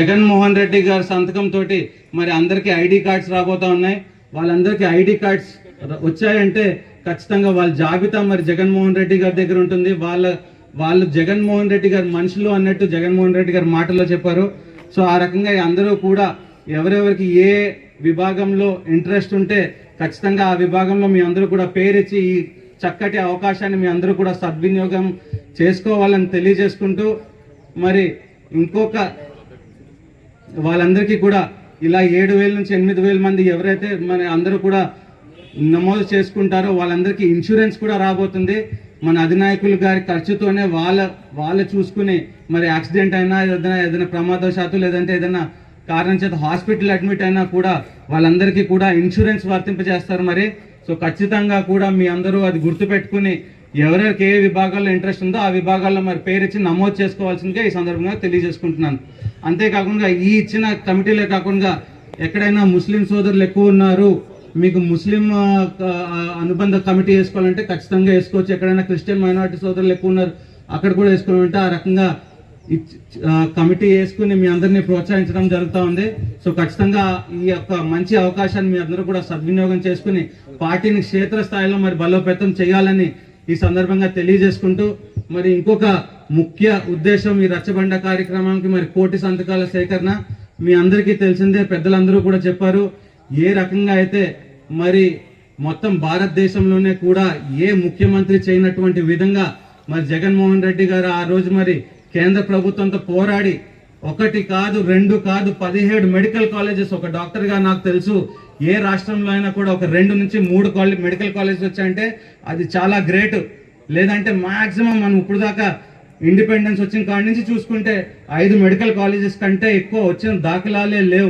జగన్మోహన్ రెడ్డి గారి సంతకం తోటి మరి అందరికీ ఐడి కార్డ్స్ రాబోతా ఉన్నాయి. వాళ్ళందరికీ ఐడి కార్డ్స్ వచ్చాయంటే ఖచ్చితంగా వాళ్ళ జాబితా మరి జగన్మోహన్ రెడ్డి గారి దగ్గర ఉంటుంది. వాళ్ళు జగన్మోహన్ రెడ్డి గారి మనుషులు అన్నట్టు జగన్మోహన్ రెడ్డి గారి మాటల్లో చెప్పారు. సో ఆ రకంగా అందరూ కూడా ఎవరెవరికి ఏ విభాగంలో ఇంట్రెస్ట్ ఉంటే ఖచ్చితంగా ఆ విభాగంలో మీ అందరూ కూడా పేరిచ్చి ఈ చక్కటి అవకాశాన్ని మీ అందరూ కూడా సద్వినియోగం చేసుకోవాలని తెలియజేసుకుంటూ మరి ఇంకొక వాళ్ళందరికీ కూడా ఇలా 7,000 నుంచి 8,000 మంది ఎవరైతే మన అందరూ కూడా నమోదు చేసుకుంటారో వాళ్ళందరికీ ఇన్సూరెన్స్ కూడా రాబోతుంది. మన అధినాయకులు గారి ఖర్చుతోనే వాళ్ళు చూసుకుని మరి యాక్సిడెంట్ అయినా ఏదైనా ప్రమాదవశాత్తు లేదంటే ఏదైనా కారణం చేత హాస్పిటల్ అడ్మిట్ అయినా కూడా వాళ్ళందరికీ కూడా ఇన్సూరెన్స్ వర్తింపజేస్తారు. మరి సో ఖచ్చితంగా కూడా మీ అందరూ అది గుర్తుపెట్టుకుని ఎవరెవరికి ఏ విభాగాల్లో ఇంట్రెస్ట్ ఉందో ఆ విభాగాల్లో మరి పేరిచ్చి నమోదు చేసుకోవాల్సిందిగా ఈ సందర్భంగా తెలియజేసుకుంటున్నాను. అంతేకాకుండా ఈ ఇచ్చిన కమిటీలే కాకుండా ఎక్కడైనా ముస్లిం సోదరులు ఎక్కువ ఉన్నారు, మీకు ముస్లిం అనుబంధ కమిటీ వేసుకోవాలంటే ఖచ్చితంగా వేసుకోవచ్చు. ఎక్కడైనా క్రిస్టియన్ మైనారిటీ సోదరులు ఎక్కువ ఉన్నారు అక్కడ కూడా వేసుకోవాలంటే ఆ రకంగా కమిటీ వేసుకుని మీ అందరినీ ప్రోత్సహించడం జరుగుతూ ఉంది. సో ఖచ్చితంగా ఈ యొక్క మంచి అవకాశాన్ని మీ అందరూ కూడా సద్వినియోగం చేసుకుని పార్టీని క్షేత్రస్థాయిలో మరి బలోపేతం చేయాలని ఈ సందర్భంగా తెలియజేసుకుంటూ మరి ఇంకొక ముఖ్య ఉద్దేశం ఈ రచ్చబండ కార్యక్రమానికి మరి 1 కోటి సంతకాల సేకరణ. మీ అందరికీ తెలిసిందే, పెద్దలందరూ కూడా చెప్పారు. ఏ రకంగా అయితే మరి మొత్తం భారతదేశంలోనే కూడా ఏ ముఖ్యమంత్రి చేయనటువంటి విధంగా మరి జగన్మోహన్ రెడ్డి గారు ఆ రోజు మరి కేంద్ర ప్రభుత్వంతో పోరాడి 1 కాదు 2 కాదు 17 మెడికల్ కాలేజెస్, ఒక డాక్టర్ గా నాకు తెలుసు ఏ రాష్ట్రంలో అయినా కూడా ఒక 2 నుంచి 3 మెడికల్ కాలేజెస్ వచ్చాయంటే అది చాలా గ్రేట్. లేదంటే మాక్సిమం మనం ఇప్పుడు దాకా ఇండిపెండెన్స్ వచ్చిన కాడి నుంచి చూసుకుంటే 5 మెడికల్ కాలేజెస్ కంటే ఎక్కువ వచ్చిన దాఖలాలే లేవు.